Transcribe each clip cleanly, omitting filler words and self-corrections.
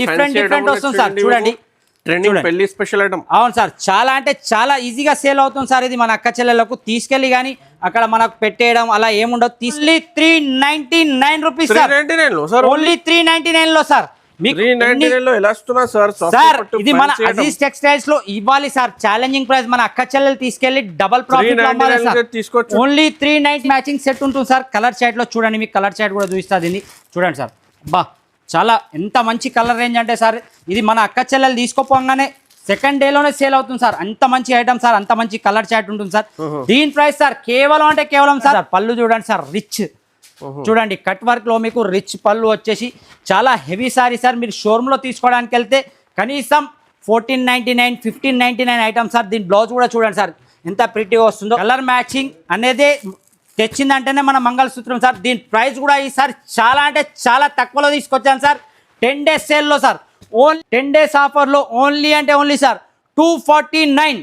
Different వస్తుంది sir. చూడండి trending పెళ్లి స్పెషల్ ఐటమ్. అవును సార్, చాలా అంటే చాలా ఈజీగా సేల్ అవుతుంది సార్. ఇది మన అక్క చెల్లెలకు తీసుకెళ్లి గానీ అక్కడ మనకు పెట్టేయడం అలా ఏముండదు. Only 399 rupees sir. ఓన్లీ 399 లో సార్. సార్ ఇది మన అజీజ్ టెక్స్టైల్స్ లో ఇవ్వాలి సార్. Challenging price. మన అక్క చెల్లెలు తీసుకెళ్లి డబల్ ప్రాఫిట్ తీసుకోవచ్చు. ఓన్లీ 390 మ్యాచింగ్ సెట్ ఉంటుంది సార్. కలర్ చాట్ లో చూడండి, మీకు కలర్ చాట్ కూడా చూపిస్తుంది. చూడండి సార్, బా చాలా ఎంత మంచి కలర్ రేంజ్ అంటే సార్, ఇది మన అక్క చెల్లెలు తీసుకోపోగానే సెకండ్ డేలోనే సేల్ అవుతుంది సార్. అంత మంచి ఐటమ్ సార్, అంత మంచి కలర్ చాట్ ఉంటుంది సార్. దీని ప్రైస్ సార్ కేవలం అంటే కేవలం సార్, పళ్ళు చూడండి సార్, రిచ్ చూడండి, కట్ వర్క్ లో మీకు రిచ్ పళ్ళు వచ్చేసి చాలా హెవీ సారీ సార్. మీరు షోరూమ్ లో తీసుకోవడానికి వెళ్తే కనీసం 1499 1599 ఐటమ్ సార్. దీని బ్లౌజ్ కూడా చూడండి సార్ ఎంత ప్రిటీగా వస్తుందో. కలర్ మ్యాచింగ్ అనేది తెచ్చిందంటేనే మన మంగళసూత్రం సార్. దీని ప్రైస్ కూడా ఈసారి చాలా అంటే చాలా తక్కువలో తీసుకొచ్చాను సార్. 10 డేస్ సేల్లో సార్. ఓన్లీ 10 డేస్ ఆఫర్లో ఓన్లీ అంటే ఓన్లీ సార్ 249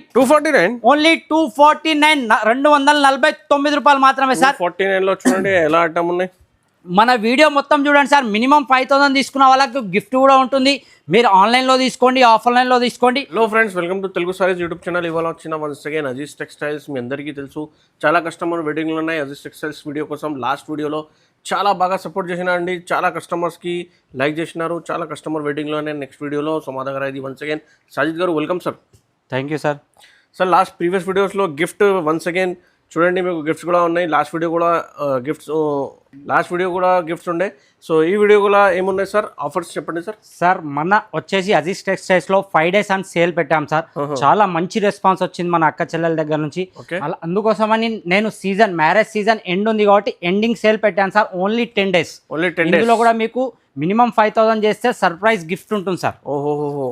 ఓన్లీ 249 249 రూపాయలు మాత్రమే సార్. 49 లో చూడండి ఎలా ఐటమ్ ఉన్నాయి. మన వీడియో మొత్తం చూడండి సార్. మినిమం 5000 తీసుకున్న వాళ్ళకి గిఫ్ట్ కూడా ఉంటుంది. మీరు ఆన్లైన్లో తీసుకోండి, ఆఫ్లైన్లో తీసుకోండి. Hello friends, welcome to Telugu saris YouTube channel. ఇవాళ వచ్చిన వన్స్ అగైన్ అజీజ్ టెక్స్టైల్స్. మీ అందరికీ తెలుసు చాలా కస్టమర్ వెయిటింగ్లో ఉన్నాయి అజీజ్ టెక్స్టైల్స్ వీడియో కోసం. లాస్ట్ వీడియోలో చాలా బాగా సపోర్ట్ చేసినారండి. చాలా కస్టమర్స్కి లైక్ చేసినారు. చాలా కస్టమర్ వెయిటింగ్లోనే నెక్స్ట్ వీడియోలో. సో మా దగ్గర ఇది వన్స్ అగైన్ సాజిద్ గారు, welcome sir. Thank you sir. Sir last previous వీడియోస్లో గిఫ్ట్ వన్స్ అగైన్ చూడండి, మీకు గిఫ్ట్స్ కూడా ఉన్నాయి. లాస్ట్ వీడియో కూడా గిఫ్ట్స్ ఉండే. సో ఈ వీడియో కూడా ఏమున్నాయి సార్, ఆఫర్స్ చెప్పండి సార్. సార్ మన వచ్చేసి అజీజ్ టెక్స్టైల్స్ లో 5 డేస్ అని సేల్ పెట్టాం సార్. చాలా మంచి రెస్పాన్స్ వచ్చింది మన అక్క చెల్లెల దగ్గర నుంచి. అందుకోసమని నేను మ్యారేజ్ సీజన్ ఎండ్ ఉంది కాబట్టి ఎండింగ్ సేల్ పెట్టాను సార్. Only 10 days. ఇందులో కూడా మీకు మినిమం 5000 చేస్తే సర్ప్రైజ్ గిఫ్ట్ ఉంటుంది సార్.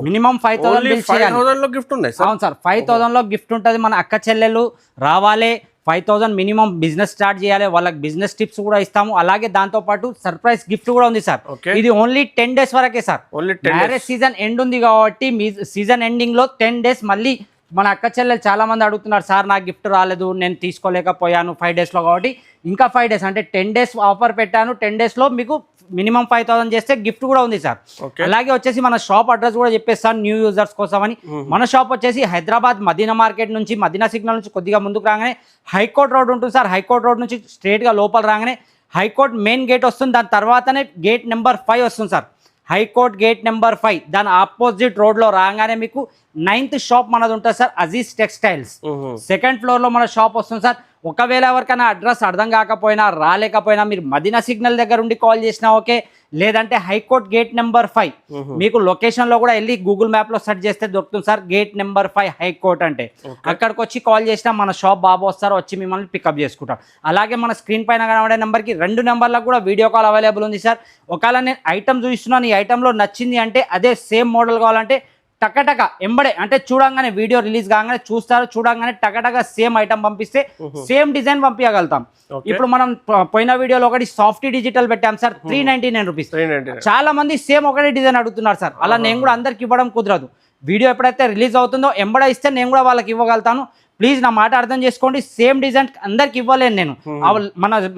మినిమం 5000 గిఫ్ట్ ఉంది. అవును సార్, 5000 లో గిఫ్ట్ ఉంటుంది. మన అక్క చెల్లెలు రావాలి, 5000 మినిమం బిజినెస్ స్టార్ట్ చేయాలి, వాళ్ళకి బిజినెస్ టిప్స్ కూడా ఇస్తాము. అలాగే దాంతో పాటు సర్ప్రైజ్ గిఫ్ట్ కూడా ఉంది సార్. ఇది ఓన్లీ 10 డేస్ వరకే సార్. మ్యారేజ్ సీజన్ ఎండ్ ఉంది కాబట్టి మీ సీజన్ ఎండింగ్ లో 10 డేస్ మళ్ళీ మన అక్క చెల్లెలు చాలా మంది అడుగుతున్నారు, సార్ నాకు గిఫ్ట్ రాలేదు, నేను తీసుకోలేకపోయాను 5 డేస్లో కాబట్టి ఇంకా 5 డేస్ అంటే 10 డేస్ ఆఫర్ పెట్టాను. 10 డేస్లో మీకు మినిమం 5000 చేస్తే గిఫ్ట్ కూడా ఉంది సార్. అలాగే వచ్చేసి మన షాప్ అడ్రస్ కూడా చెప్పేస్తాను న్యూ యూజర్స్ కోసం అని. మన షాప్ వచ్చేసి హైదరాబాద్ మదీనా మార్కెట్ నుంచి, మదీనా సిగ్నల్ నుంచి కొద్దిగా ముందుకు రాగానే హైకోర్ట్ రోడ్ ఉంటుంది సార్. హైకోర్ట్ రోడ్ నుంచి స్ట్రేట్గా లోపల రాగానే హైకోర్ట్ మెయిన్ గేట్ వస్తుంది. దాని తర్వాతనే గేట్ నెంబర్ 5 వస్తుంది సార్. హైకోర్ట్ గేట్ నెంబర్ 5 దాని ఆపోజిట్ రోడ్లో రాగానే మీకు 9th షాప్ మనది ఉంటుంది సార్, అజీజ్ టెక్స్టైల్స్. సెకండ్ ఫ్లోర్లో మన షాప్ వస్తుంది సార్. ఒకవేళ ఎవరికైనా అడ్రస్ అర్థం కాకపోయినా రాలేకపోయినా మీరు మదీనా సిగ్నల్ దగ్గర ఉండి కాల్ చేసినా ఓకే, లేదంటే హైకోర్ట్ గేట్ నెంబర్ 5 మీకు లొకేషన్లో కూడా వెళ్ళి గూగుల్ మ్యాప్లో సెర్చ్ చేస్తే దొరుకుతుంది సార్. గేట్ నెంబర్ 5 హైకోర్ట్ అంటే అక్కడికి వచ్చి కాల్ చేసినా మన షాప్ బాబు వస్తారు, వచ్చి మిమ్మల్ని పికప్ చేసుకుంటాం. అలాగే మన స్క్రీన్ పైన కనబడే నెంబర్కి 2 నెంబర్లకు కూడా వీడియో కాల్ అవైలబుల్ ఉంది సార్. ఒకవేళ నేను ఐటమ్ చూపిస్తున్నాను, ఈ ఐటెంలో నచ్చింది అంటే అదే సేమ్ మోడల్ కావాలంటే టకటక ఎంబడే అంటే చూడంగానే వీడియో రిలీజ్ కాగానే చూస్తారు, చూడంగానే టకటక సేమ్ ఐటమ్ పంపిస్తే సేమ్ డిజైన్ పంపించగలుగుతాం. ఇప్పుడు మనం పోయిన వీడియోలో ఒకటి సాఫ్ట్ డిజిటల్ పెట్టాం సార్, 399 రూపీస్. చాలా మంది సేమ్ ఒకటే డిజైన్ అడుగుతున్నారు సార్. అలా నేను కూడా అందరికి ఇవ్వడం కుదరదు. వీడియో ఎప్పుడైతే రిలీజ్ అవుతుందో ఎంబడ ఇస్తే నేను కూడా వాళ్ళకి ఇవ్వగలుగుతాను. ప్లీజ్ నా మాట అర్థం చేసుకోండి. సేమ్ డిజైన్ అందరికి ఇవ్వలేను నేను.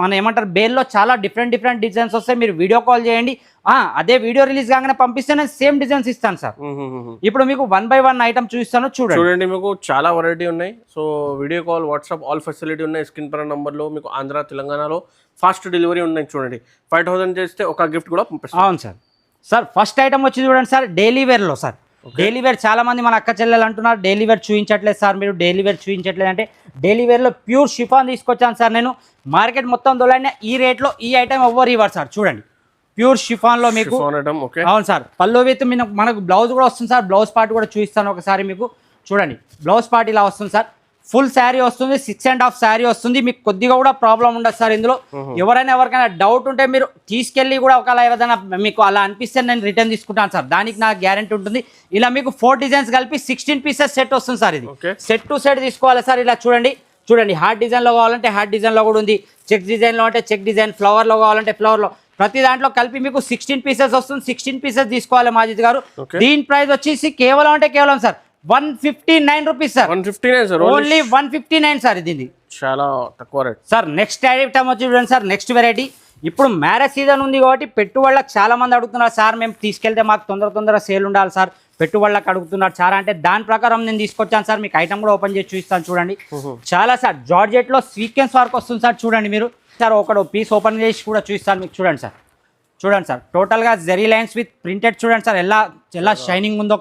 మన ఏమంటారు బేల్లో చాలా డిఫరెంట్ డిజైన్స్ వస్తాయి. మీరు వీడియో కాల్ చేయండి, అదే వీడియో రిలీజ్ కాగానే పంపిస్తే నేను సేమ్ డిజైన్స్ ఇస్తాను సార్. ఇప్పుడు మీకు 1 by 1 ఐటమ్ చూపిస్తాను చూడండి. మీకు చాలా వెరైటీ ఉన్నాయి. So video call, WhatsApp all facility ఉన్నాయి. స్క్రీన్ పైన నంబర్లో మీకు ఆంధ్ర తెలంగాణలో ఫాస్ట్ డెలివరీ ఉన్నాయి. చూడండి 5000 చేస్తే ఒక గిఫ్ట్ కూడా పంపిస్తాను. అవును సార్. సార్ ఫస్ట్ ఐటమ్ వచ్చి చూడండి సార్, డైలీ వేర్లో సార్. డైలీ వేర్ చాలా మంది మన అక్క చెల్లెలు అంటున్నారు డైలీ వేర్ చూపించట్లేదు సార్, మీరు డైలీ వేర్ చూపించట్లేదు అంటే డైలీ వేర్లో ప్యూర్ షిఫాన్ తీసుకొచ్చాను సార్ నేను. మార్కెట్ మొత్తం దొలాడిన ఈ రేట్లో ఈ ఐటమ్ ఎవ్వరు ఇవ్వరు సార్. చూడండి ప్యూర్ షిఫాన్లో మీకు. అవును సార్, పల్లో విత్ మనకు బ్లౌజ్ కూడా వస్తుంది సార్. బ్లౌజ్ పార్ట్ కూడా చూపిస్తాను ఒకసారి మీకు. చూడండి బ్లౌజ్ పార్ట్ ఇలా వస్తుంది సార్. ఫుల్ శారీ వస్తుంది, 6.5 శారీ వస్తుంది. మీకు కొద్దిగా కూడా ప్రాబ్లం ఉండదు సార్ ఇందులో. ఎవరికైనా డౌట్ ఉంటే మీరు తీసుకెళ్ళి కూడా ఒకవేళ ఏదైనా మీకు అలా అనిపిస్తే నేను రిటర్న్ తీసుకుంటాను సార్, దానికి నాకు గ్యారెంటీ ఉంటుంది. ఇలా మీకు 4 డిజైన్స్ కలిపి 16 పీసెస్ సెట్ వస్తుంది సార్. ఇది సెట్ టు సెట్ తీసుకోవాలి సార్. ఇలా చూడండి హార్ట్ డిజైన్లో కావాలంటే హార్ట్ డిజైన్లో కూడా ఉంది, చెక్ డిజైన్లో అంటే చెక్ డిజైన్, ఫ్లవర్లో కావాలంటే ఫ్లవర్లో, ప్రతి దాంట్లో కలిపి మీకు 16 పీసెస్ వస్తుంది. 16 పీసెస్ తీసుకోవాలి మాజిద్ గారు. దీని ప్రైస్ వచ్చేసి కేవలం అంటే కేవలం sir 159 rupees sir. 159 sir, only 159 sir. ఇది చాలా తక్కువ రేట్ సార్. నెక్స్ట్ ఐటమ్ వచ్చి చూడండి సార్, నెక్స్ట్ వెరైటీ. ఇప్పుడు మ్యారేజ్ సీజన్ ఉంది కాబట్టి పెట్టుబడులకు చాలా మంది అడుగుతున్నారు సార్, మేము తీసుకెళ్తే మాకు తొందర సేల్ ఉండాలి సార్, పెట్టుబడులకు అడుగుతున్నారు సార్ అంటే దాని ప్రకారం నేను తీసుకొచ్చాను సార్. మీకు ఐటమ్ కూడా ఓపెన్ చేసి చూపిస్తాను చూడండి. చాలా సార్ జార్జెట్లో సీక్వెన్స్ వర్క్ వస్తుంది సార్. చూడండి మీరు సార్ ఒకటి పీస్ ఓపెన్ చేసి కూడా చూపిస్తాను మీకు. చూడండి సార్, చూడండి సార్ టోటల్గా జెరీ లైన్స్ విత్ ప్రింటెడ్. చూడండి సార్ ఎలా షైనింగ్ ఉందో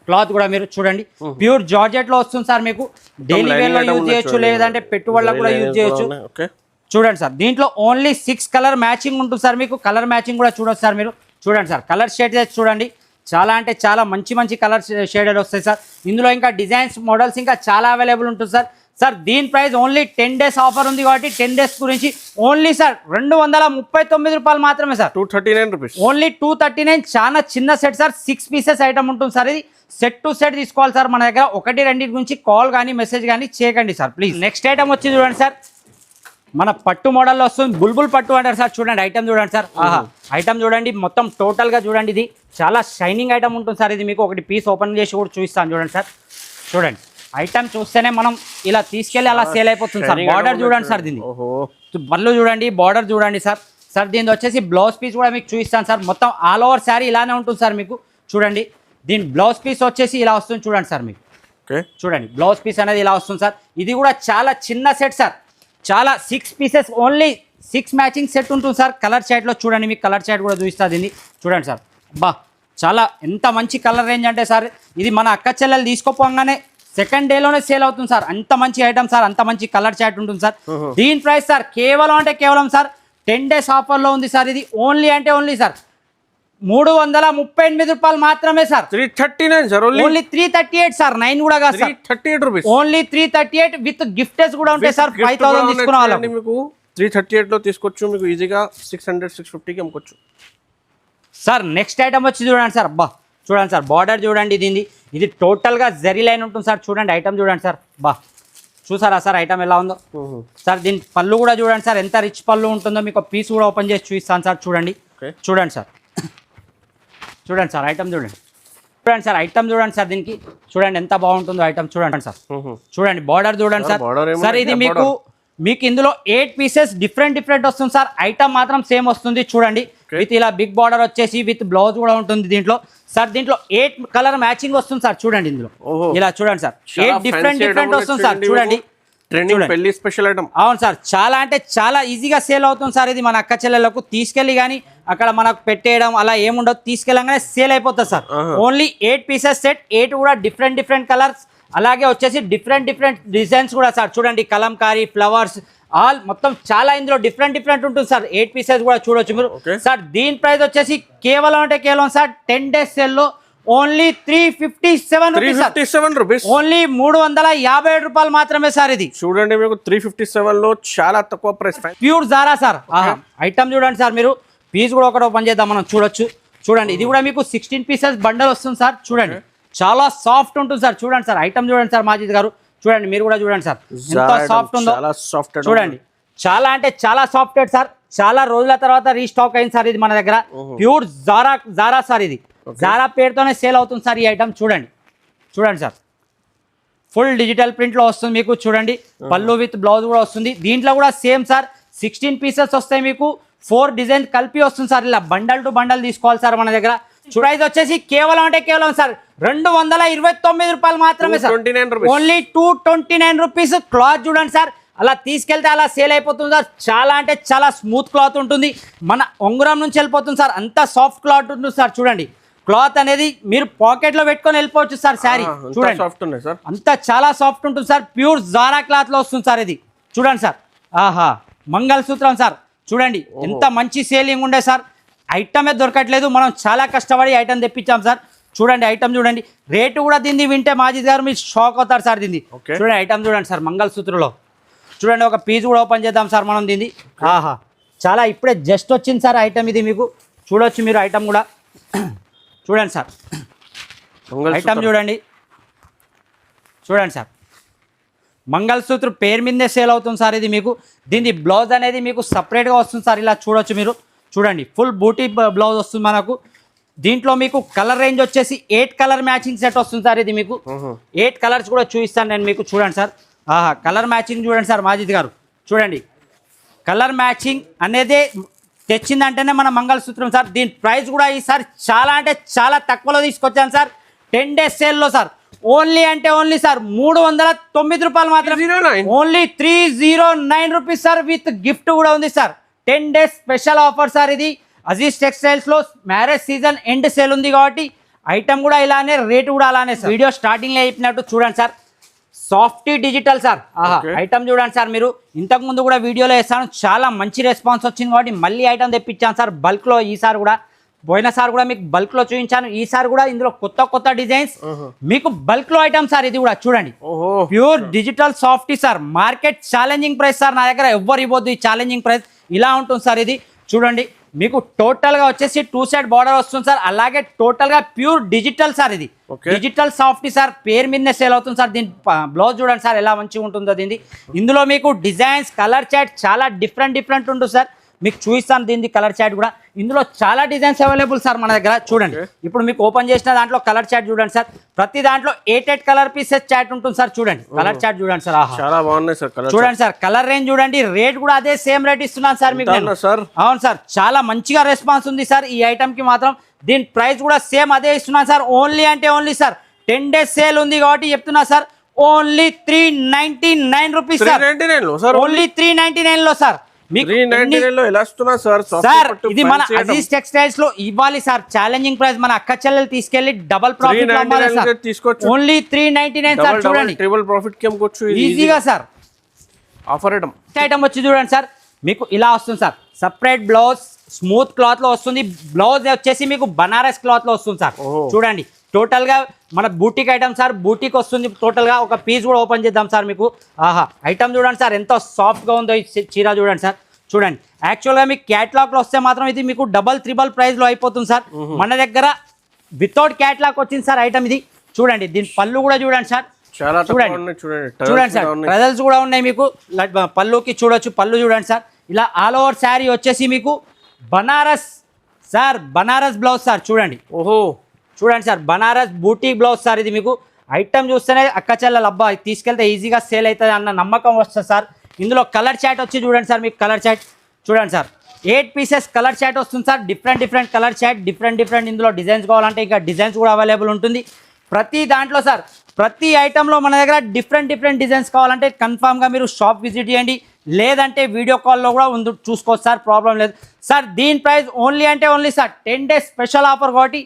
క్లాత్ కూడా మీరు చూడండి. ప్యూర్ జార్జెట్లో వస్తుంది సార్. మీకు డైలీ వేర్లో యూజ్ చేయొచ్చు, లేదంటే పెట్టుబడులకు కూడా యూజ్ చేయొచ్చు. చూడండి సార్ దీంట్లో ఓన్లీ 6 కలర్ మ్యాచింగ్ ఉంటుంది సార్. మీకు కలర్ మ్యాచింగ్ కూడా చూడొచ్చు సార్ మీరు. చూడండి సార్ కలర్ షేడ్స్ చూడండి, చాలా అంటే చాలా మంచి కలర్ షేడెడ్ వస్తాయి సార్. ఇందులో ఇంకా డిజైన్స్ మోడల్స్ ఇంకా చాలా అవైలబుల్ ఉంటుంది సార్. సార్ దీని ప్రైస్ ఓన్లీ 10 days ఆఫర్ ఉంది కాబట్టి 10 days గురించి ఓన్లీ సార్ 239 రూపాయలు మాత్రమే సార్. 239 rupees only 239. చాలా చిన్న సెట్ సార్, 6 pieces ఐటమ్ ఉంటుంది సార్. ఇది సెట్ టు సెట్ తీసుకోవాలి సార్ మన దగ్గర. 1-2 గురించి కాల్ కానీ మెసేజ్ కానీ చేయకండి సార్ ప్లీజ్. నెక్స్ట్ ఐటమ్ వచ్చి చూడండి సార్, మన పట్టు మోడల్లో వస్తుంది. బుల్బుల్ పట్టు అంటారు సార్. చూడండి ఐటమ్ చూడండి సార్. ఐటమ్ చూడండి మొత్తం టోటల్గా చూడండి. ఇది చాలా షైనింగ్ ఐటమ్ ఉంటుంది సార్. ఇది మీకు ఒకటి పీస్ ఓపెన్ చేసి కూడా చూపిస్తాను చూడండి సార్. చూడండి ఐటమ్ చూస్తేనే మనం ఇలా తీసుకెళ్ళి అలా సేల్ అయిపోతుంది సార్. బార్డర్ చూడండి సార్, దీన్ని పళ్ళు చూడండి, బార్డర్ చూడండి సార్. సార్ దీని వచ్చేసి బ్లౌజ్ పీస్ కూడా మీకు చూపిస్తాను సార్. మొత్తం ఆల్ ఓవర్ శారీ ఇలానే ఉంటుంది సార్ మీకు. చూడండి దీని బ్లౌజ్ పీస్ వచ్చేసి ఇలా వస్తుంది చూడండి సార్ మీకు. చూడండి బ్లౌజ్ పీస్ అనేది ఇలా వస్తుంది సార్. ఇది కూడా చాలా చిన్న సెట్ సార్. చాలా 6 pieces ఓన్లీ 6 మ్యాచింగ్ సెట్ ఉంటుంది సార్. కలర్ చార్ట్లో చూడండి, మీకు కలర్ చార్ట్ కూడా చూపిస్తుంది దీన్ని. చూడండి సార్ చాలా ఎంత మంచి కలర్ రేంజ్ అంటే సార్, ఇది మన అక్క చెల్లెలు తీసుకోపోగానే సెకండ్ డేలోనే సేల్ అవుతుంది సార్. అంత మంచి ఐటమ్ సార్, అంత మంచి కలర్ చార్ట్ ఉంటుంది సార్. దీని ప్రైస్ సార్ కేవలం సార్ 10 days ఆఫర్లో ఉంది సార్. ఇది ఓన్లీ సార్ 338 రూపాయలు మాత్రమే సార్. 339 సార్. ఓన్లీ 338 సార్, 9 కూడా కాదు సార్. 338 రూపీస్ ఓన్లీ 338 విత్ గిఫ్టెస్ కూడా ఉంటాయి సార్. 5000 తీసుకున్న వాళ్ళకి మీకు 338 లో తీసుకోవచ్చు. మీకు ఈజీగా 600-650కి అమ్ముకోవచ్చు సార్. నెక్స్ట్ ఐటమ్ వచ్చి చూడండి సార్. చూడండి సార్ బార్డర్ చూడండి దీనిది. ఇది టోటల్గా జరీ లైన్ ఉంటుంది సార్. చూడండి ఐటమ్ చూడండి సార్. చూసారా సార్ ఐటమ్ ఎలా ఉందో సార్. దీని పళ్ళు కూడా చూడండి సార్, ఎంత రిచ్ పళ్ళు ఉంటుందో. మీకు పీస్ కూడా ఓపెన్ చేసి చూపిస్తాను సార్. చూడండి సార్. చూడండి సార్ ఐటమ్ చూడండి సార్. ఐటమ్ చూడండి సార్. దీనికి చూడండి ఎంత బాగుంటుందో ఐటమ్. చూడండి సార్. చూడండి బార్డర్ చూడండి సార్. సార్ ఇది మీకు ఇందులో 8 pieces డిఫరెంట్ వస్తుంది సార్. ఐటమ్ మాత్రం సేమ్ వస్తుంది. చూడండి విత్ ఇలా బిగ్ బార్డర్ వచ్చేసి విత్ బ్లౌజ్ కూడా ఉంటుంది దీంట్లో సార్. దీంట్లో 8 కలర్ మ్యాచింగ్ వస్తుంది సార్. చూడండి ఇందులో ఇలా చూడండి సార్. 8 డిఫరెంట్ వస్తుంది సార్. చూడండి పెళ్లి స్పెషల్ ఐటమ్. అవును సార్, చాలా అంటే చాలా ఈజీగా సేల్ అవుతుంది సార్. ఇది మన అక్క చెల్లెలకు తీసుకెళ్ళి కానీ అక్కడ మనకు పెట్టేయడం అలా ఏముండదు, తీసుకెళ్ళగానే సేల్ అయిపోతుంది సార్. ఓన్లీ 8 pieces సెట్, 8 కూడా డిఫరెంట్ కలర్స్, అలాగే వచ్చేసి డిఫరెంట్ డిజైన్స్ కూడా సార్. చూడండి కలంకారీ, ఫ్లవర్స్ ఆల్ మొత్తం చాలా ఇందులో డిఫరెంట్ ఉంటుంది సార్. 8 pieces కూడా చూడొచ్చు మీరు సార్. దీని ప్రైస్ వచ్చేసి కేవలం సార్ 10 days సేల్లో ఓన్లీ 357 రూపీస్. ఓన్లీ 357 రూపాయలు మాత్రమే సార్. ఇది చూడండి మీకు 357 లో చాలా తక్కువ price. Pure Zara sir. Item చూడండి సార్. మీరు పీస్ కూడా ఒకటి ఓపెన్ చేద్దాం మనం చూడొచ్చు. చూడండి ఇది కూడా మీకు 16 pieces బండల్ వస్తుంది సార్. చూడండి చాలా సాఫ్ట్ ఉంటుంది సార్. చూడండి సార్ ఐటమ్ చూడండి సార్ మాజిద్ గారు. చూడండి మీరు కూడా చూడండి సార్ ఎంత సాఫ్ట్ ఉందో. చూడండి చాలా అంటే చాలా సాఫ్ట్ సార్. చాలా రోజుల తర్వాత రీస్టాక్ అయింది సార్ ఇది మన దగ్గర. Pure Zara sir. ఇది జారా పేరుతోనే సేల్ అవుతుంది సార్ ఈ ఐటమ్. చూడండి సార్ ఫుల్ డిజిటల్ ప్రింట్లో వస్తుంది మీకు. చూడండి పళ్ళు విత్ బ్లౌజ్ కూడా వస్తుంది. దీంట్లో కూడా సేమ్ సార్ 16 pieces వస్తాయి మీకు. 4 డిజైన్ కలిపి వస్తుంది సార్. ఇలా బండల్ టు బండల్ తీసుకోవాలి సార్ మన దగ్గర. ప్రైస్ వచ్చేసి కేవలం సార్ 229 రూపాయలు మాత్రమే సార్. Only 229 rupees. క్లాత్ చూడండి సార్, అలా తీసుకెళ్తే అలా సేల్ అయిపోతుంది సార్. చాలా అంటే చాలా స్మూత్ క్లాత్ ఉంటుంది. మన ఉంగరం నుంచి వెళ్ళిపోతుంది సార్. అంత సాఫ్ట్ క్లాత్ ఉంటుంది సార్. చూడండి క్లాత్ అనేది మీరు పాకెట్లో పెట్టుకొని వెళ్ళిపోవచ్చు సార్. శారీ చూడండి అంత చాలా సాఫ్ట్ ఉంటుంది సార్. ప్యూర్ జారా క్లాత్లో వస్తుంది సార్ ఇది. చూడండి సార్ మంగళసూత్రం సార్. చూడండి ఎంత మంచి సేలింగ్ ఉండే సార్. ఐటమే దొరకట్లేదు, మనం చాలా కష్టపడి ఐటమ్ తెప్పించాం సార్. చూడండి ఐటమ్ చూడండి. రేటు కూడా దీన్ని వింటే మాజిద్ గారు మీరు షాక్ అవుతారు సార్. దీన్ని చూడండి ఐటమ్ చూడండి సార్. మంగళసూత్రలో చూడండి ఒక పీస్ కూడా ఓపెన్ చేద్దాం సార్ మనం దీన్ని. చాలా ఇప్పుడే జస్ట్ వచ్చింది సార్ ఐటమ్ ఇది. మీకు చూడొచ్చు మీరు ఐటమ్ కూడా. చూడండి సార్ ఐటమ్ చూడండి సార్. మంగళసూత్ర పేరు మీదే సేల్ అవుతుంది సార్ ఇది మీకు. దీని బ్లౌజ్ అనేది మీకు సపరేట్గా వస్తుంది సార్. ఇలా చూడొచ్చు మీరు. చూడండి ఫుల్ బూటీ బ్లౌజ్ వస్తుంది మనకు. దీంట్లో మీకు కలర్ రేంజ్ వచ్చేసి 8 కలర్ మ్యాచింగ్ సెట్ వస్తుంది సార్. ఇది మీకు 8 కలర్స్ కూడా చూపిస్తాను నేను మీకు. చూడండి సార్ కలర్ మ్యాచింగ్ చూడండి సార్ మాజిద్ గారు. చూడండి కలర్ మ్యాచింగ్ అనేది తెచ్చిందంటేనే మన మంగళసూత్రం సార్. దీని ప్రైస్ కూడా ఈసారి చాలా అంటే చాలా తక్కువలో తీసుకొచ్చాను సార్. 10 days సేల్లో సార్. ఓన్లీ అంటే ఓన్లీ సార్ 309 రూపాయలు మాత్రం. Only 309 rupees sir. With gift కూడా ఉంది sir. 10 days special offer sir ఇది. అజీజ్ టెక్స్టైల్స్లో మ్యారేజ్ సీజన్ ఎండ్ సేల్ ఉంది కాబట్టి ఐటమ్ కూడా ఇలానే, రేటు కూడా అలానే సార్. వీడియో స్టార్టింగ్లో చెప్పినట్టు చూడండి sir, softy digital sir. Item చూడండి సార్. మీరు ఇంతకు ముందు కూడా వీడియోలో వేస్తాను, చాలా మంచి రెస్పాన్స్ వచ్చింది కాబట్టి మళ్ళీ ఐటమ్ తెప్పించాను సార్ బల్క్లో. ఈసారి కూడా పోయినసారి కూడా మీకు బల్క్లో చూపించాను, ఈసారి కూడా ఇందులో కొత్త కొత్త డిజైన్స్ మీకు బల్క్లో ఐటమ్ సార్. ఇది కూడా చూడండి, pure digital softy sir. Market challenging price sir. నా దగ్గర ఎవ్వరు ఇవ్వద్దు ఈ ఛాలెంజింగ్ ప్రైస్. ఇలా ఉంటుంది సార్ ఇది. చూడండి, మీకు టోటల్గా వచ్చేసి 2 side బార్డర్ వస్తుంది సార్. అలాగే టోటల్గా ప్యూర్ డిజిటల్ సార్. ఇది డిజిటల్ సాఫ్టీ సార్. పేరు మీదనే సేల్ అవుతుంది సార్. దీని బ్లౌజ్ చూడండి సార్ ఎలా మంచిగా ఉంటుందో దీన్ని. ఇందులో మీకు డిజైన్స్, కలర్ చాట్ చాలా డిఫరెంట్ ఉంటుంది సార్. మీకు చూపిస్తాను దీని కలర్ చాట్ కూడా. ఇందులో చాలా డిజైన్స్ అవైలబుల్ సార్ మన దగ్గర. చూడండి, ఇప్పుడు మీకు ఓపెన్ చేసిన దాంట్లో కలర్ చాట్ చూడండి సార్. ప్రతి దాంట్లో 8 కలర్ పీసెస్ చాట్ ఉంటుంది సార్. చూడండి కలర్ చాట్ చూడండి సార్. చాలా బాగున్నాయి సార్. చూడండి సార్, కలర్ రేంజ్ చూడండి. రేట్ కూడా అదే సేమ్ రేట్ ఇస్తున్నాను సార్ మీకు. అవును సార్, చాలా మంచిగా రెస్పాన్స్ ఉంది సార్ ఈ ఐటమ్ కి మాత్రం. దీని ప్రైస్ కూడా సేమ్ అదే ఇస్తున్నాను సార్. ఓన్లీ అంటే ఓన్లీ సార్ 10 days సేల్ ఉంది కాబట్టి చెప్తున్నా sir. Only 399 rupees sir. Only 399 లో సార్. సార్ ఇది మన అజీజ్ టెక్స్టైల్స్ లో ఇవ్వాలి సార్. Challenging price. మన అక్క చెల్లెలు తీసుకెళ్లి డబల్ ప్రాఫిట్ ఓన్లీ 399 సార్. చూడండి, ట్రిపుల్ ప్రాఫిట్ ఈజీగా సార్. ఆఫర్ ఐటమ్ వచ్చి చూడండి సార్, మీకు ఇలా వస్తుంది sir. Separate blouse smooth cloth లో వస్తుంది. బ్లౌజ్ వచ్చేసి మీకు బనారస్ క్లాత్ లో వస్తుంది సార్. చూడండి, టోటల్ గా మన బూటిక్ ఐటమ్ సార్. బూటిక్ వస్తుంది టోటల్ గా. ఒక పీస్ కూడా ఓపెన్ చేద్దాం సార్ మీకు. ఐటమ్ చూడండి సార్ ఎంత సాఫ్ట్ గా ఉందో ఈ చీర చూడండి సార్. చూడండి, యాక్చువల్ గా మీకు క్యాటలాగ్ లో వస్తే మాత్రం ఇది మీకు డబల్ త్రిబల్ ప్రైస్ లో అయిపోతుంది సార్. మన దగ్గర వితౌట్ క్యాటలాగ్ వచ్చింది సార్ ఐటమ్ ఇది. చూడండి, దీని పళ్ళు కూడా చూడండి సార్. చూడండి సార్, ప్రజల్స్ కూడా ఉన్నాయి మీకు. పళ్ళుకి చూడొచ్చు, పళ్ళు చూడండి సార్. ఇలా ఆల్ ఓవర్ శారీ వచ్చేసి మీకు Banaras sir. Banaras blouse sir. చూడండి, చూడండి సార్, బనారస్ బూటీ బ్లౌజ్ సార్. ఇది మీకు ఐటమ్ చూస్తేనే అక్క చెల్లెలు అబ్బా తీసుకెళ్తే ఈజీగా సేల్ అవుతుంది అన్న నమ్మకం వస్తుంది సార్. ఇందులో కలర్ చాట్ వచ్చి చూడండి సార్. మీకు కలర్ చాట్ చూడండి సార్. 8 pieces కలర్ చాట్ వస్తుంది sir. Different colour chart, different ఇందులో డిజైన్స్ కావాలంటే ఇక డిజైన్స్ కూడా అవైలబుల్ ఉంటుంది ప్రతి దాంట్లో సార్. ప్రతి ఐటెంలో మన దగ్గర డిఫరెంట్ డిజైన్స్ కావాలంటే కన్ఫామ్గా మీరు షాప్ విజిట్ చేయండి, లేదంటే వీడియో కాల్లో కూడా ఉంది చూసుకోవచ్చు సార్. ప్రాబ్లం లేదు సార్. దీని ప్రైస్ ఓన్లీ అంటే only sir 10 days special offer కాబట్టి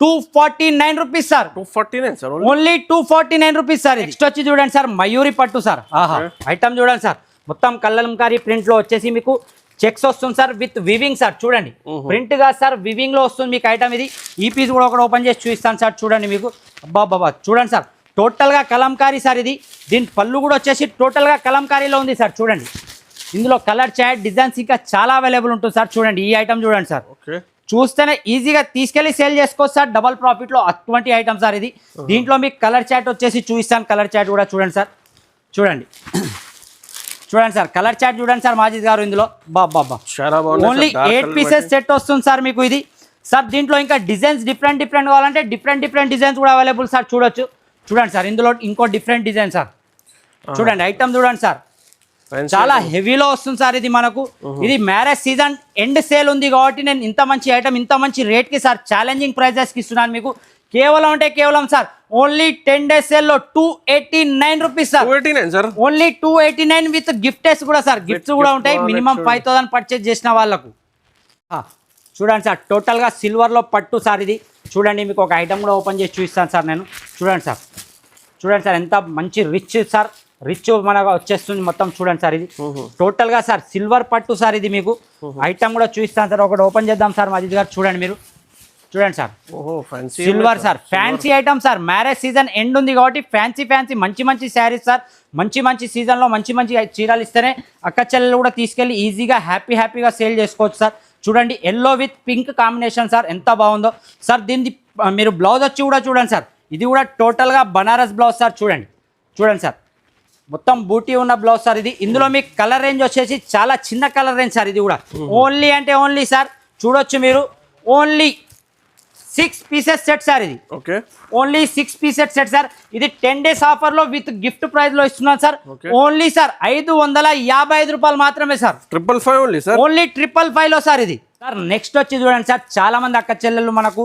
249 rupees sir. 249 sir. Only 249 rupees sir. Next వచ్చి చూడండి సార్, మయూరి పట్టు సార్. ఐటమ్ చూడండి సార్, మొత్తం కల్లంకారీ ప్రింట్లో వచ్చేసి మీకు చెక్స్ వస్తుంది సార్ విత్ వివింగ్ సార్. చూడండి, ప్రింట్ గా సార్ వివింగ్ లో వస్తుంది మీకు ఐటమ్ ఇది. ఈ పీస్ కూడా ఒకటి ఓపెన్ చేసి చూపిస్తాను సార్. చూడండి మీకు అబ్బా చూడండి సార్, టోటల్ గా కలంకారీ సార్ ఇది. దీని పళ్ళు కూడా వచ్చేసి టోటల్ గా కలంకారీలో ఉంది సార్. చూడండి, ఇందులో కలర్ చాట్ డిజైన్స్ ఇంకా చాలా అవైలబుల్ ఉంటుంది సార్. చూడండి, ఈ ఐటమ్ చూడండి సార్. చూస్తేనే ఈజీగా తీసుకెళ్లి సేల్ చేసుకోవచ్చు సార్ డబల్ ప్రాఫిట్ లో. అటువంటి ఐటమ్ సార్ ఇది. దీంట్లో మీకు కలర్ చాట్ వచ్చేసి చూపిస్తాను. కలర్ చాట్ కూడా చూడండి సార్. చూడండి సార్, కలర్ చాట్ చూడండి సార్ మాజిద్ గారు. ఇందులో బాబా ఓన్లీ 8 pieces సెట్ వస్తుంది సార్ మీకు ఇది సార్. దీంట్లో ఇంకా డిజైన్స్ డిఫరెంట్ కావాలంటే డిఫరెంట్ డిజైన్స్ కూడా అవైలబుల్ సార్. చూడండి సార్, ఇందులో ఇంకో డిఫరెంట్ డిజైన్ సార్. చూడండి, ఐటమ్ చూడండి సార్, చాలా హెవీలో వస్తుంది సార్ ఇది మనకు. ఇది మ్యారేజ్ సీజన్ ఎండ్ సేల్ ఉంది కాబట్టి నేను ఇంత మంచి ఐటమ్ ఇంత మంచి రేట్ కి సార్ ఛాలెంజింగ్ ప్రైజెస్కి ఇస్తున్నాను మీకు. కేవలం సార్ ఓన్లీ 10 days సేల్లో 289 రూపీస్ సార్. ఓన్లీ 289 విత్ గిఫ్టెస్ కూడా సార్. గిఫ్ట్స్ కూడా ఉంటాయి మినిమం 5000 పర్చేజ్ చేసిన వాళ్ళకు. చూడండి సార్, టోటల్ గా సిల్వర్ లో పట్టు సార్ ఇది. చూడండి, మీకు ఒక ఐటమ్ కూడా ఓపెన్ చేసి చూపిస్తాను సార్ నేను. చూడండి సార్ ఎంత మంచి రిచ్ సార్. రిచ్ మనకు వచ్చేస్తుంది మొత్తం. చూడండి సార్, ఇది టోటల్ గా సార్ సిల్వర్ పట్టు సార్ ఇది. మీకు ఐటమ్ కూడా చూపిస్తాను సార్. ఒకటి ఓపెన్ చేద్దాం సార్ మజిద్ గారు. చూడండి మీరు, చూడండి sir, silver sir. Fancy item sir. Marriage season end ఉంది కాబట్టి ఫ్యాన్సీ మంచి శారీస్ సార్. మంచి సీజన్లో మంచి చీరలు ఇస్తేనే అక్క చెల్లెలు కూడా తీసుకెళ్ళి ఈజీగా హ్యాపీగా సేల్ చేసుకోవచ్చు సార్. చూడండి, yellow with pink combination sir, ఎంత బాగుందో సార్. దీన్ని మీరు బ్లౌజ్ వచ్చి కూడా చూడండి సార్. ఇది కూడా టోటల్గా బనారస్ బ్లౌజ్ సార్. చూడండి సార్, మొత్తం బూటీ ఉన్న బ్లౌజ్ సార్ ఇది. ఇందులో మీకు కలర్ రేంజ్ వచ్చేసి చాలా చిన్న కలర్ రేంజ్ సార్. ఇది కూడా ఓన్లీ అంటే ఓన్లీ సార్ చూడొచ్చు మీరు, ఓన్లీ 6 పీసెస్ సెట్ సార్ ఇది. Okay, only 6 pieces set sir. ఇది 10 days ఆఫర్ లో విత్ గిఫ్ట్ ప్రైస్ లో ఇస్తున్నాను సార్. ఓన్లీ సార్ 555 రూపాయలు మాత్రమే సార్. 555 only sir. ఓన్లీ 555 లో సార్ ఇది. సార్ నెక్స్ట్ వచ్చి చూడండి సార్, చాలా మంది అక్క చెల్లెళ్ళు మనకు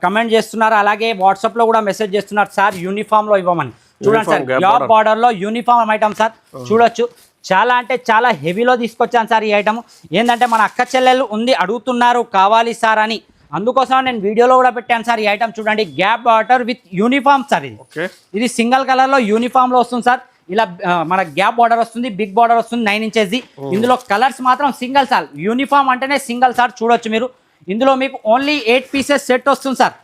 కమెంట్ చేస్తున్నారు, అలాగే వాట్సాప్ లో కూడా మెసేజ్ చేస్తున్నారు సార్ యూనిఫామ్ లో ఇవ్వమని. చూడండి సార్, జాబ్ బార్డర్ లో యూనిఫామ్ ఐటమ్ సార్. చూడొచ్చు, చాలా అంటే చాలా హెవీలో తీసుకొచ్చాను సార్ ఈ ఐటమ్. ఏంటంటే మన అక్క చెల్లెళ్ళు ఉంది అడుగుతున్నారు కావాలి సార్ అని, అందుకోసం నేను వీడియోలో కూడా పెట్టాను సార్ ఈ ఐటమ్. చూడండి, gap border with uniform sir ఇది. ఇది సింగిల్ కలర్ లో యూనిఫామ్ లో వస్తుంది సార్. ఇలా మన గ్యాప్ బార్డర్ వస్తుంది, బిగ్ బార్డర్ వస్తుంది 9 inches. ఇందులో కలర్స్ మాత్రం సింగిల్ సార్. యూనిఫామ్ అంటేనే సింగిల్ సార్. చూడొచ్చు మీరు, ఇందులో మీకు ఓన్లీ 8 pieces సెట్ వస్తుంది sir.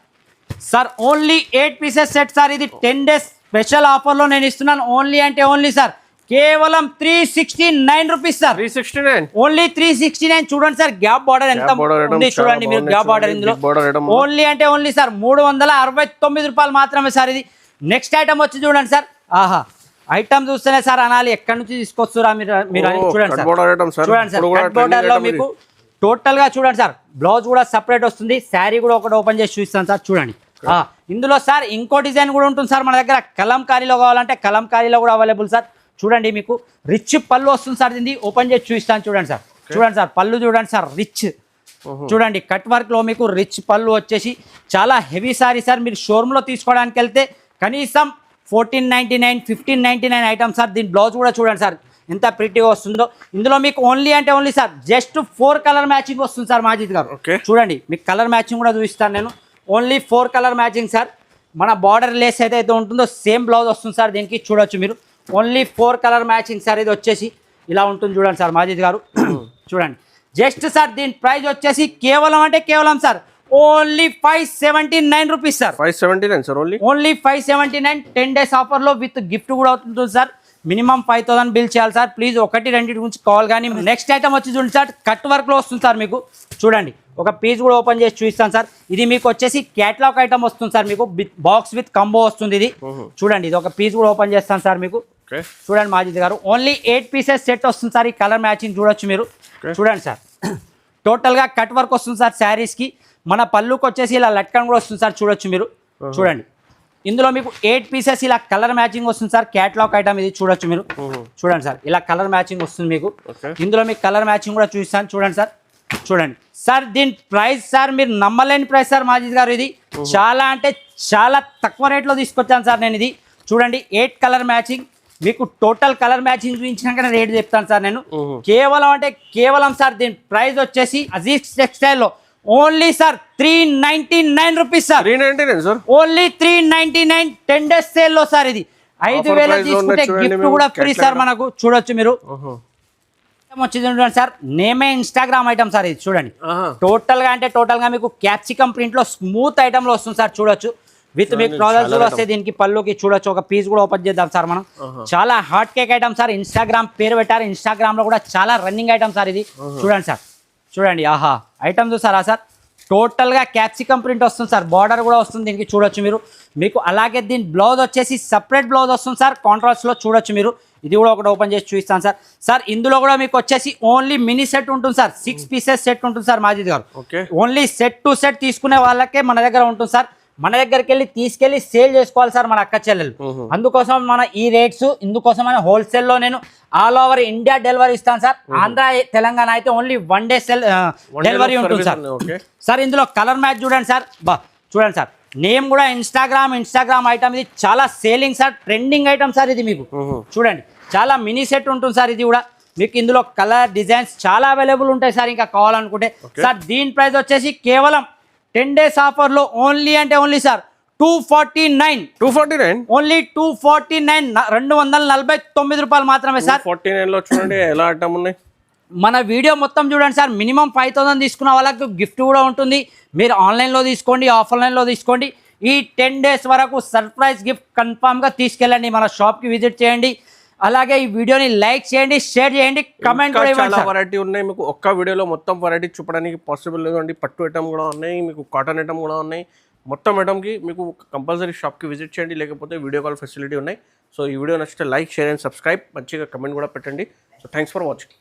Sir only 8 pieces set sir. ఇది 10 days స్పెషల్ ఆఫర్లో నేను ఇస్తున్నాను. ఓన్లీ అంటే ఓన్లీ సార్ కేవలం 369 రూపీస్ సార్. 369 ఓన్లీ 369. చూడండి సార్, గ్యాప్ బార్డర్ ఎంత ఉంది చూడండి మీరు. గ్యాప్ బార్డర్ ఇందులో ఓన్లీ అంటే ఓన్లీ సార్ 369 రూపాయలు మాత్రమే సార్ ఇది. నెక్స్ట్ ఐటమ్ వచ్చి చూడండి సార్, ఆహా ఐటమ్ చూస్తేనే సార్ అనాలి ఎక్కడి నుంచి తీసుకొస్తారా మీరు అని. చూడండి సార్, చూడండి సార్, కట్ బోర్డర్ లో మీకు టోటల్ గా చూడండి సార్, బ్లౌజ్ కూడా సపరేట్ వస్తుంది. శారీ కూడా ఒకటి ఓపెన్ చేసి చూస్తాను సార్. చూడండి, ఇందులో సార్ ఇంకో డిజైన్ కూడా ఉంటుంది సార్ మన దగ్గర. కలంకారీలో కావాలంటే కలంకారీలో కూడా అవైలబుల్ సార్. చూడండి, మీకు రిచ్ పళ్ళు వస్తుంది సార్. దీన్ని ఓపెన్ చేసి చూస్తాను. చూడండి సార్, చూడండి సార్, పళ్ళు చూడండి సార్, రిచ్. చూడండి, కట్ వర్క్ లో మీకు రిచ్ పళ్ళు వచ్చేసి చాలా హెవీ సారీ సార్. మీరు షోరూమ్ లో తీసుకోవడానికి వెళ్తే కనీసం 1499 1599 ఐటమ్ సార్. దీని బ్లౌజ్ కూడా చూడండి సార్ ఎంత ప్రిటీగా వస్తుందో. ఇందులో మీకు ఓన్లీ అంటే only sir just 4 colour matching వస్తుంది సార్ మాజిద్ గారు. చూడండి, మీకు కలర్ మ్యాచింగ్ కూడా చూపిస్తాను నేను. Only 4 colour matching sir. మన బార్డర్ లేస్ అయితే ఉంటుందో సేమ్ బ్లౌజ్ వస్తుంది సార్ దీనికి. చూడొచ్చు మీరు, ఓన్లీ 4 కలర్ మ్యాచింగ్ సార్. ఇది వచ్చేసి ఇలా ఉంటుంది చూడండి సార్ మాజిద్ గారు. చూడంండి, జస్ట్ సార్ దీని ప్రైస్ వచ్చేసి కేవలం అంటే కేవలం sir only 579 rupees sir. 579 sir. Only 579. 10 days ఆఫర్లో విత్ గిఫ్ట్ కూడా అవుతుంది సార్. మినిమం 5000 బిల్ చేయాలి సార్. ప్లీజ్ 1-2 గురించి కాల్. కానీ నెక్స్ట్ ఐటమ్ వచ్చి చూడండి సార్, కట్ వర్క్లో వస్తుంది సార్ మీకు. చూడండి, ఒక పీస్ కూడా ఓపెన్ చేసి చూపిస్తాను సార్. ఇది మీకు వచ్చేసి క్యాటలాగ్ ఐటమ్ వస్తుంది సార్. మీకు బాక్స్ విత్ కంబో వస్తుంది ఇది. చూడండి, ఇది ఒక పీస్ కూడా ఓపెన్ చేస్తాను సార్ మీకు. చూడండి మాజిద్ గారు, ఓన్లీ 8 pieces సెట్ వస్తుంది సార్. ఈ కలర్ మ్యాచింగ్ చూడొచ్చు మీరు. చూడండి సార్, టోటల్గా కట్ వర్క్ వస్తుంది సార్ శారీస్కి. మన పళ్ళుకి వచ్చేసి ఇలా లట్కన్ కూడా వస్తుంది సార్. చూడొచ్చు మీరు. చూడండి, ఇందులో మీకు 8 pieces ఇలా కలర్ మ్యాచింగ్ వస్తుంది సార్. క్యాటలాగ్ ఐటమ్ ఇది. చూడొచ్చు మీరు. చూడండి సార్, ఇలా కలర్ మ్యాచింగ్ వస్తుంది మీకు. ఇందులో మీకు కలర్ మ్యాచింగ్ కూడా చూపిస్తాను. చూడండి సార్, చూడండి సార్, దీని ప్రైస్ సార్ మీరు నమ్మలేని ప్రైస్ సార్ మాజిద్ గారు. ఇది చాలా అంటే చాలా తక్కువ రేట్లో తీసుకొచ్చాను సార్ నేను ఇది. చూడండి, 8 కలర్ మ్యాచింగ్. మీకు టోటల్ కలర్ మ్యాచింగ్ చూపించినాకనే రేట్ చెప్తాను సార్ నేను. కేవలం అంటే కేవలం సార్ దీని ప్రైస్ వచ్చేసి అజీజ్ టెక్స్టైల్లో only sir 399 rupees sir. 399 sir. Only 399. 10 days సేల్లో సార్. ఇది 5000 తీసుకుంటే గిఫ్ట్ కూడా ఫ్రీ సార్ మనకు. చూడొచ్చు మీరు. వచ్చి చూడండి సార్, నేమే ఇన్స్టాగ్రామ్ ఐటమ్ సార్ ఇది. చూడండి, టోటల్ గా అంటే టోటల్ గా మీకు క్యాప్సికమ్ ప్రింట్ లో స్మూత్ ఐటమ్ లో వస్తుంది సార్. చూడొచ్చు, విత్ మీకు ప్రాజెక్ట్స్ కూడా వస్తాయి దీనికి పళ్ళుకి. చూడొచ్చు, ఒక పీస్ కూడా ఓపెన్ చేద్దాం సార్ మనం. చాలా hot cake item sir. Instagram పేరు పెట్టారు. ఇన్స్టాగ్రామ్ లో కూడా చాలా రన్నింగ్ ఐటమ్ సార్ ఇది. చూడండి సార్, చూడండి, ఆహా ఐటమ్ చూసారా సార్. టోటల్ గా క్యాప్సికమ్ ప్రింట్ వస్తుంది సార్. బార్డర్ కూడా వస్తుంది దీనికి. చూడొచ్చు మీరు. మీకు అలాగే దీని బ్లౌజ్ వచ్చేసి సపరేట్ బ్లౌజ్ వస్తుంది సార్ కాంట్రాస్ట్ లో. చూడొచ్చు మీరు. ఇది కూడా ఒకటి ఓపెన్ చేసి చూపిస్తాను సార్. సార్ ఇందులో కూడా మీకు వచ్చేసి ఓన్లీ మినీ సెట్ ఉంటుంది సార్. 6 pieces సెట్ ఉంటుంది సార్ మాజిద్ గారు. ఓన్లీ సెట్ టు సెట్ తీసుకునే వాళ్ళకే మన దగ్గర ఉంటుంది సార్. మన దగ్గరికి వెళ్ళి తీసుకెళ్లి సేల్ చేసుకోవాలి సార్ మన అక్క చెల్లెలు. అందుకోసం మన ఈ రేట్స్. ఇందుకోసం హోల్సేల్లో నేను ఆల్ ఓవర్ ఇండియా డెలివరీ ఇస్తాను సార్. ఆంధ్ర తెలంగాణ అయితే ఓన్లీ 1 day డెలివరీ ఉంటుంది సార్. సార్ ఇందులో కలర్ మ్యాచ్ చూడండి సార్. చూడండి సార్, నేమ్ కూడా ఇన్స్టాగ్రామ్ ఐటమ్. ఇది చాలా selling sir, trending item sir ఇది. మీకు చూడండి, చాలా మినీ సెట్ ఉంటుంది సార్. ఇది కూడా మీకు ఇందులో కలర్ డిజైన్స్ చాలా అవైలబుల్ ఉంటాయి సార్. ఇంకా కావాలనుకుంటే సార్ దీని ప్రైస్ వచ్చేసి కేవలం 10 days ఆఫర్లో ఓన్లీ అంటే ఓన్లీ సార్ 249. ఓన్లీ 249. 249 రూపాయలు మాత్రమే సార్. 49 లో చూడండి ఎలా ఐటమ్ ఉన్నాయి. మన వీడియో మొత్తం చూడండి సార్. మినిమం 5000 తీసుకున్న వాళ్ళకి గిఫ్ట్ కూడా ఉంటుంది. మీరు ఆన్లైన్లో తీసుకోండి, ఆఫ్లైన్లో తీసుకోండి. ఈ 10 days వరకు సర్ప్రైజ్ గిఫ్ట్ కన్ఫామ్గా తీసుకెళ్ళండి. మన షాప్కి విజిట్ చేయండి. అలాగే ఈ వీడియోని లైక్ చేయండి, షేర్ చేయండి, కమెంట్ కూడా ఇవ్వండి. చాలా వెరైటీ ఉన్నాయి. మీకు ఒక్క వీడియోలో మొత్తం వెరైటీ చూపడానికి పాసిబుల్ లేదండి. పట్టు ఐటమ్ కూడా ఉన్నాయి, మీకు కాటన్ ఐటమ్ కూడా ఉన్నాయి. మొత్తం ఐటమ్కి మీకు కంపల్సరీ షాప్కి విజిట్ చేయండి, లేకపోతే వీడియో కాల్ ఫెసిలిటీ ఉన్నాయి. సో ఈ వీడియో నచ్చితే లైక్, షేర్ అండ్ సబ్స్క్రైబ్. మంచిగా కమెంట్ కూడా పెట్టండి. So thanks for watching.